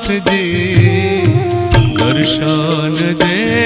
श्रीनाथजी दर्शन देजो।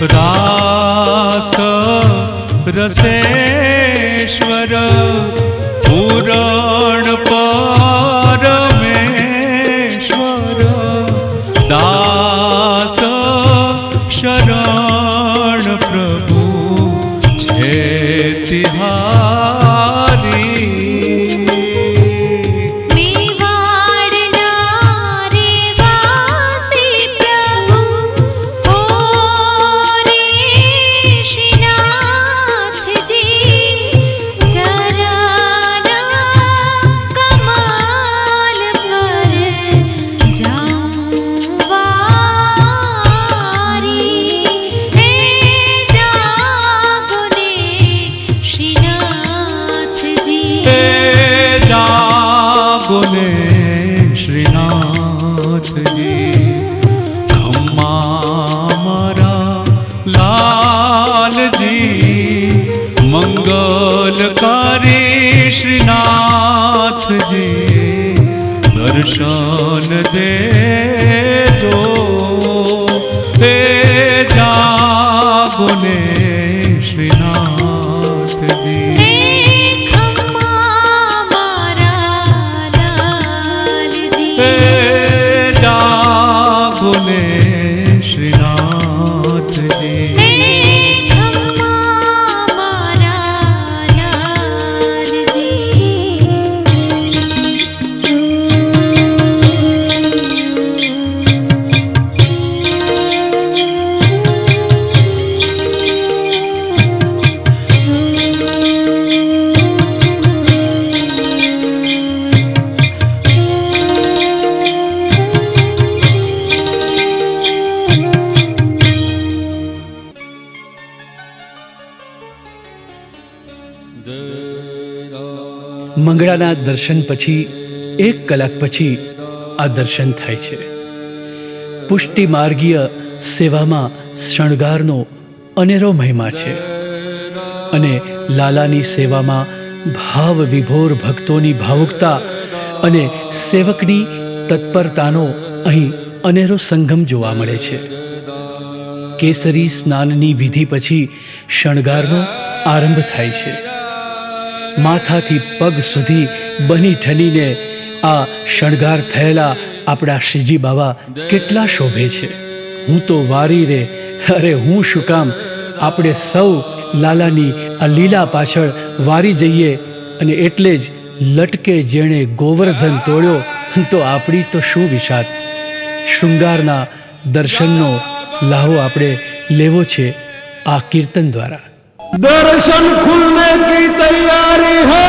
रास रसेश्वर पूरण परमेश्वर दास शरण प्रभु छे तिहारी। श्रीनाथ जी खम्मा દર્શન દેજો હે જાગો ને શ્રીનાથજી. હે ખમ્મા મારા લાલજી, હે જાગો ને શ્રીનાથજી. હે ખમ્મા મારા લાલજી. મંગળાના દર્શન પછી 1 કલાક પછી આ દર્શન થાય છે. પુષ્ટિ માર્ગીય સેવામાં શણગારનો અનેરો મહિમા છે અને લાલાની સેવામાં ભાવ વિભોર ભક્તોની ભાવુકતા અને સેવકની તત્પરતાનો અહીં અનેરો સંગમ જોવા મળે છે. કેસરી સ્નાનની વિધિ પછી શણગારનો આરંભ થાય છે. માથાથી પગ સુધી બની ઠનીને આ શણગાર થયેલા આપણા શ્રીજી બાવા કેટલા શોભે છે. હું તો વારી રે, અરે હું શું કામ, આપણે સૌ લાલાની આ લીલા પાછળ વારી જઈએ. અને એટલે જ લટકે જેણે ગોવર્ધન તોડ્યો, તો આપણી તો શું વિષાદ. શૃંગારના દર્શનનો લાહો આપણે લેવો છે આ કીર્તન દ્વારા. दर्शन खुलने की तैयारी है.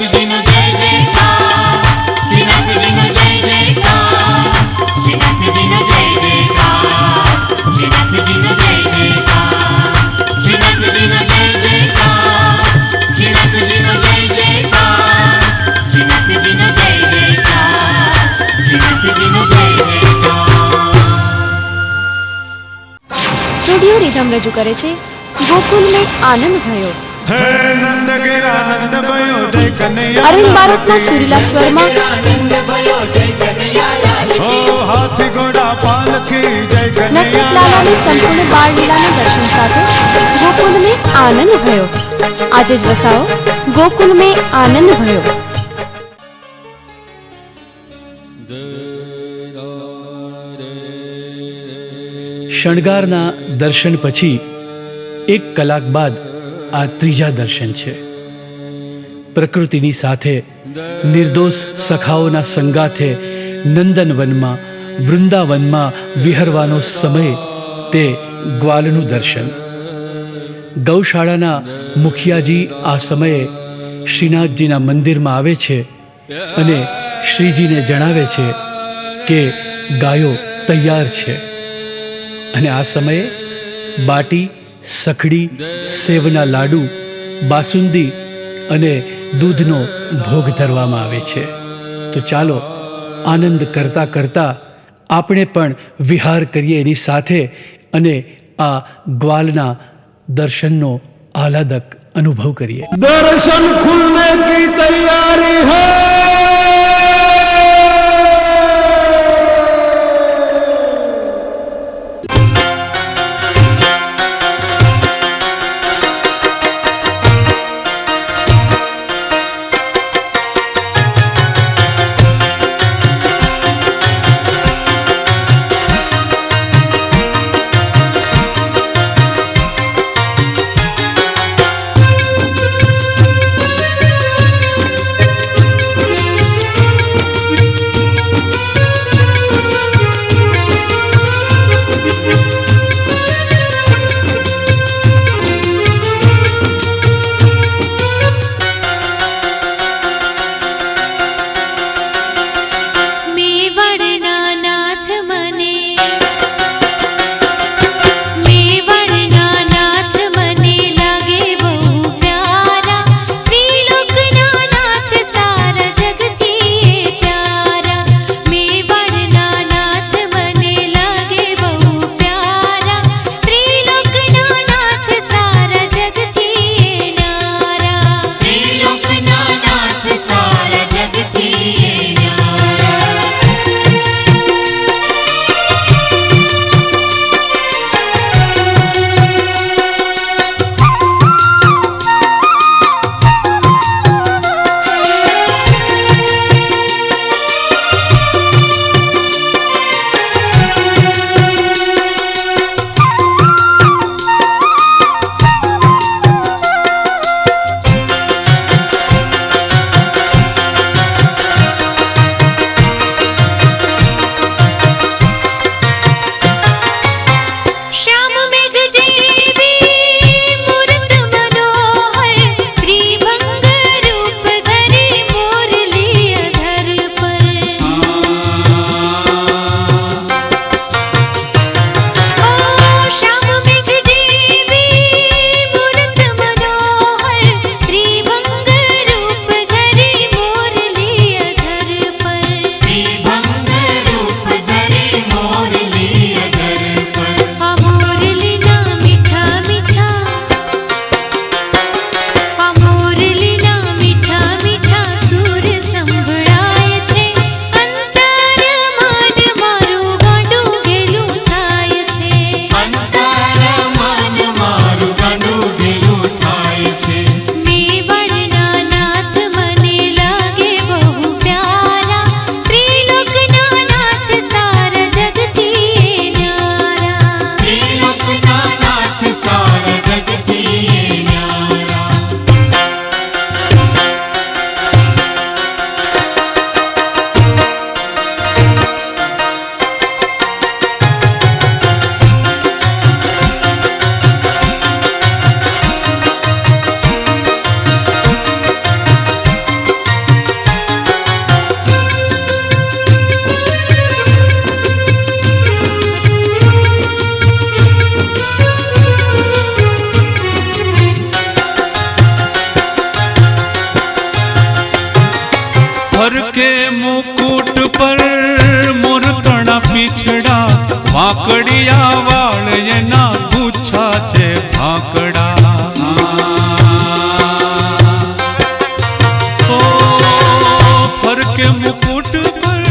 શ્રીનાથજીનો જય જયકાર, શ્રીનાથજીનો જય જયકાર, શ્રીનાથજીનો જય જયકાર, શ્રીનાથજીનો જય જયકાર, શ્રીનાથજીનો જય જયકાર, શ્રીનાથજીનો જય જયકાર, શ્રીનાથજીનો જય જયકાર, શ્રીનાથજીનો જય જયકાર. સ્ટુડિયો રિધમ રજૂ કરે છે ગોકુલ મેં આનંદ ભયો. હે નંદ ઘેરા નંદ ભયો જય કનૈયા અરવિંદ બારોટના સુરીલા સ્વરમાં ઓ હાથી ઘોડા પાલખી જય નટવર કનૈયા લાલાની સંપૂર્ણ બાળલીલાના દર્શન સાથે ગોકુલ મેં આનંદ ભયો. આજે જ વસાવો ગોકુલ મેં આનંદ ભયો. શણગારના દર્શન પછી 1 કલાક બાદ આ ત્રીજા દર્શન છે. પ્રકૃતિની સાથે નિર્દોષ સખાઓના સંગાથે નંદનવનમાં વૃંદાવનમાં વિહરવાનો સમય તે ગ્વાલનું દર્શન. ગૌશાળાના મુખિયાજી આ સમયે શ્રીનાથજીના મંદિરમાં આવે છે અને શ્રીજીને જણાવે છે કે ગાયો તૈયાર છે. અને આ સમયે બાટી, સખડી, સેવના લાડુ, બાસુંદી અને દૂધનો ભોગ ધરવામાં આવે છે. તો ચાલો આનંદ કરતા કરતા આપણે પણ વિહાર કરીએ એની સાથે અને આ ગ્વાલના દર્શનનો આહલાદક અનુભવ કરીએ. दर्शन खुलने की तैयारी है. ફરકે મુકુટ પર મોરતણા પીછડા, વાંકડિયા વાળ એના ગુચ્છા છે ભાંકડા. ઓ ફરકે મુકુટ પર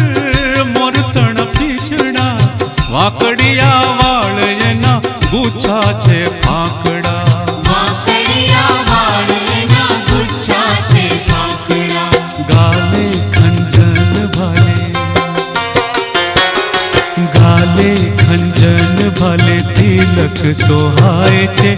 મોરતણા પીછડા, વાંકડિયા વાળ એના ગુચ્છા છે ભાંકડા. વાંકડિયા વાળ એના ગુચ્છા છે ભાંકડા. ગાલે ખંજન ભાલે, ગાલે ખંજન ભાલે તિલક સોહાય છે.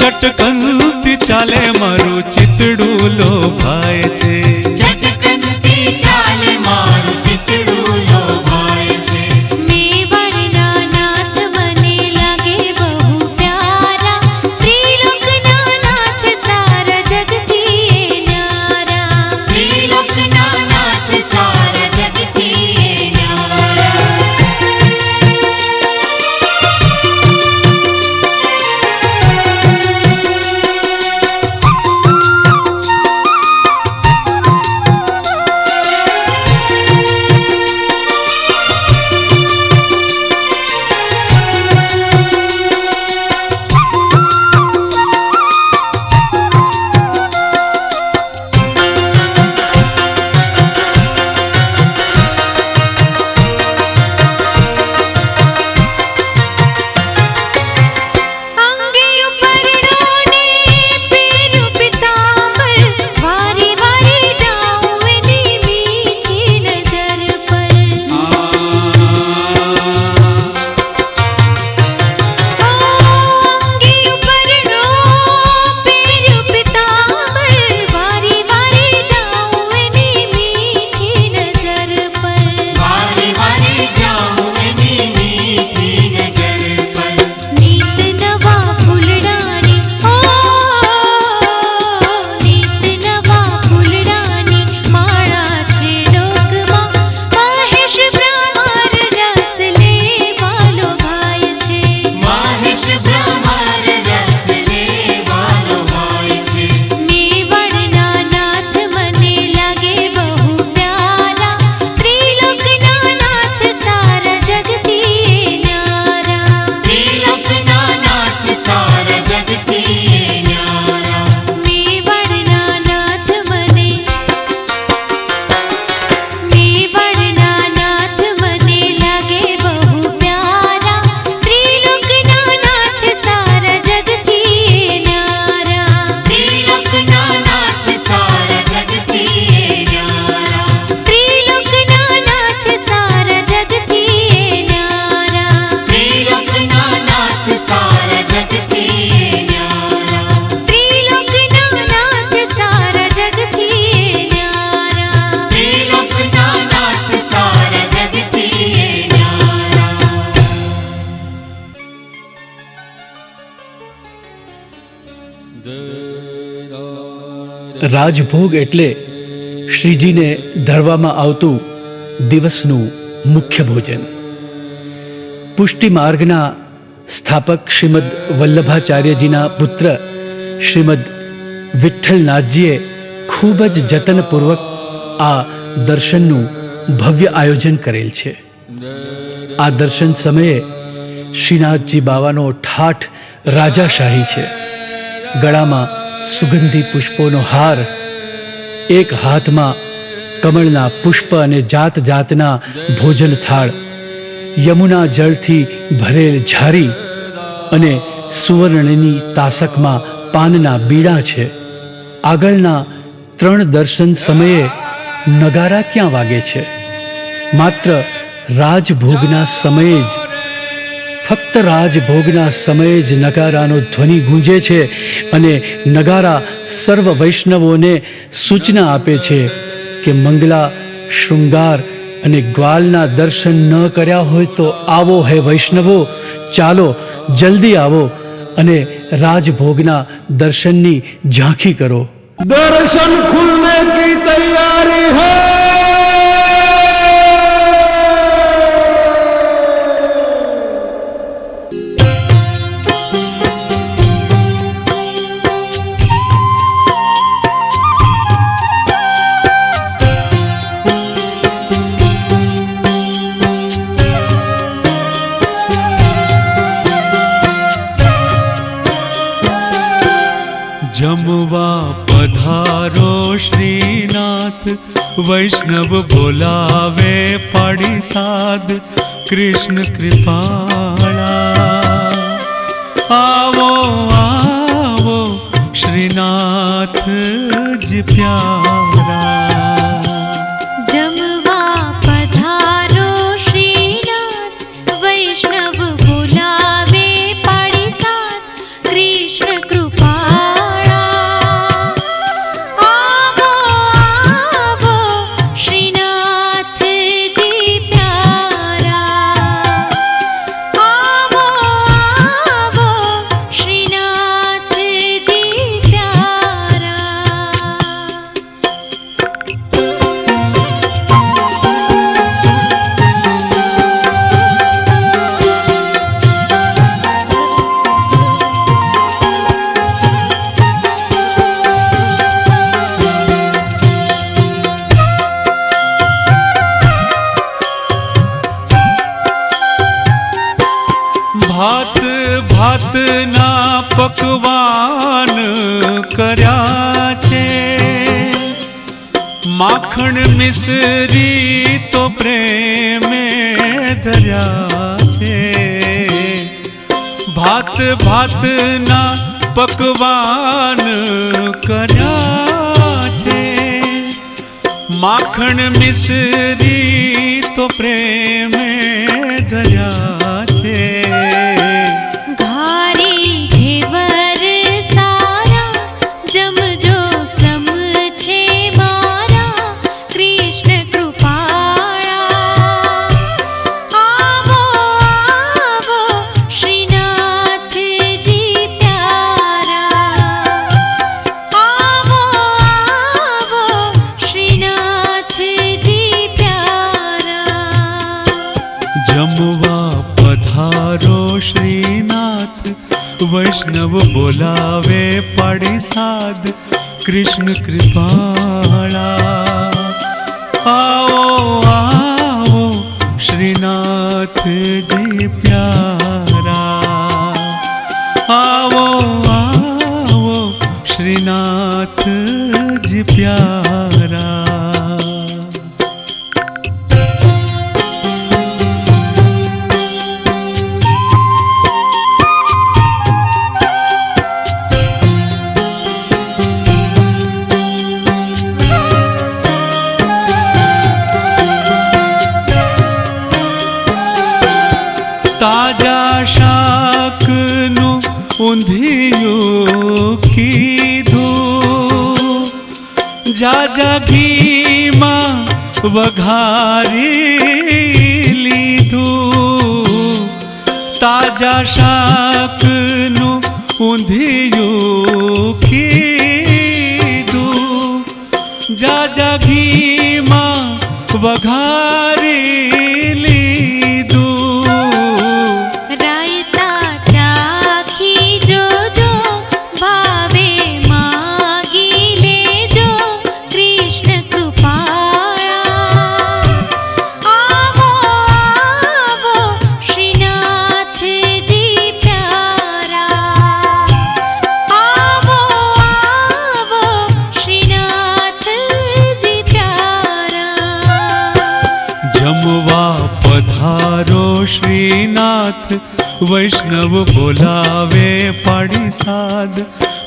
ચટકનથી ચાલે મારું ચિતડું લોભાય છે. ચટકનથી ચાલે મારું ચિતડું લોભાય છે. મેવાડના નાથ મને લાગે બહુ પ્યારા, ત્રિલોકના નાથ સારા જગથી એ ન્યારા. ત્રિલોકના નાથ સારા જગથી એ ન્યારા. અંગે ઉપરડોને પેલું પિતાંબર, વારી વારી જાઉં એની મીઠી નજર પર. અંગે ઉપરડો પેલું પિતાંબર, વારી વારી જાઉં એની મીઠી નજર પર. વારે વારે જાઉં એની મીઠી નજર પર. નીત નવા ફૂલડાની, ઓ નીત નવા ફૂલડાની માળા છે ડોકમાં. મહેશ બ્રહ્મર રસ લેવાલો ભાઈ છે. મહેશ બ્રહ્મર રસ લેવાલો ભાઈ છે. મેવાડના નાથ મને લાગે બહુ પ્યારા, ત્રિલોકના નાથ સારા જગથી એ ન્યારા. ત્રિલોકના નાથ સારા જગથી એ ન્યારા. મેવાડના નાથ મને, મેવાડના નાથ મને લાગે બહુ પ્યારા, ત્રિલોકના નાથ સારા જગથી એ ન્યારા. ત્રિલોકના નાથ સારા જગથી એ ન્યારા. ત્રિલોકના નાથ સારા જગથી એ ન્યારા. ત્રિલોકના નાથ સારા જગથી એ ન્યારા. ત્રિલોકના નાથ સારા જગથી એ ન્યારા. ત્રિલોકના નાથ સારા જગથી એ ન્યારા. રાજભોગ એટલે શ્રીજીને ધરવામાં આવતું દિવસનું મુખ્ય ભોજન. પુષ્ટિ માર્ગના સ્થાપક શ્રીમદ વલ્લભાચાર્યજીના પુત્ર શ્રીમદ વિઠ્ઠલનાથજીએ ખૂબ જ જતનપૂર્વક આ દર્શનનું ભવ્ય આયોજન કરેલ છે. આ દર્શન સમયે શ્રીનાથજી બાવાનો ઠાઠ રાજાશાહી છે. ગળામાં સુગંધી પુષ્પોનો હાર, એક હાથમાં કમળના પુષ્પ અને જાત જાતના ભોજન થાળ, યમુના જળથી ભરેલ ઝારી અને સુવર્ણની તાસકમાં પાનના બીડા છે. આગળના 3 દર્શન સમયે નગારા ક્યાં વાગે છે? માત્ર રાજભોગના સમયે જ, ફક્ત રાજભોગના સમયે જ નગારાનો ધ્વનિ ગૂંજે છે અને નગારા સર્વ વૈષ્ણવોને સૂચના આપે છે કે મંગલા, શૃંગાર અને ગ્વાલના દર્શન ન કર્યા હોય તો આવો હે વૈષ્ણવો, ચાલો જલ્દી આવો અને રાજભોગના દર્શનની ઝાંખી કરો. दर्शन खुलने की तैयारी है. वैष्णव बोलावे पाड़ी साध कृष्ण कृपाला। आवो आवो श्रीनाथ जी प्यारा। जमवा पधारो श्रीनाथ वैष्णव बोलावे पाड़ी साथ कृष्ण कृपाळा। आवो आवो श्रीनाथ जी प्यारा। आवो आवो श्रीनाथ जी प्यारा। भात भात ना पकवान कर्या छे। माखण मिसरी तो प्रेम धर्या छे। भात भात ना पकवान कर्या छे। माखण मिसरी तो प्रेम धर्या छे। घारी घेवर सारा जमजो सम छे मारा कृष्ण कृपाळा। आवो आवो श्रीनाथ जी प्यारा। आवो आवो श्रीनाथ जी प्यारा। जमवा पधारो श्रीनाथ वैष्णव बोलावे पाड़ी साध कृष्ण कृपाला। आओ आओ श्रीनाथ जी प्यारा। आओ आओ श्रीनाथ जी प्यारा। ताजा शाक नु ऊंधिયું કીધું। જાજા ઘીમાં વઘારી લીધું। તાજા શાકનું ઊંધિયું કીધું। જાજા ઘીમાં વઘારી લીધું। રાયતા ચાખી જોજો ભાવે માગી લેજો કૃષ્ણ કૃપાળા। આવો આવો શ્રીનાથજી પ્યારા। આવો આવો શ્રીનાથજી પ્યારા। જમવા પધારો શ્રીનાથ વૈષ્ણવ બોલાવે પાડી સાધ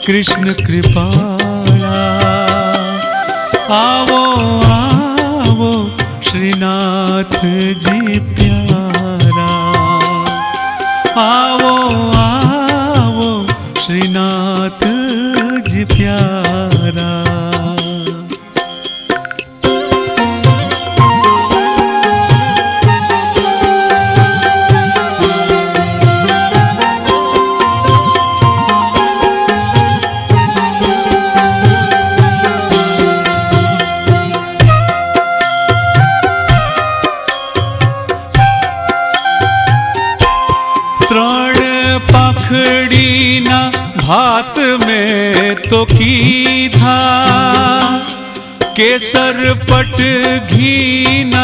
કૃષ્ણ કૃપાળા। આવો આવો શ્રીનાથજી પ્યારા। આવો આવો શ્રીનાથજી પ્યારા। पाखड़ीना भात में तो कीधा। केसर पट घी ना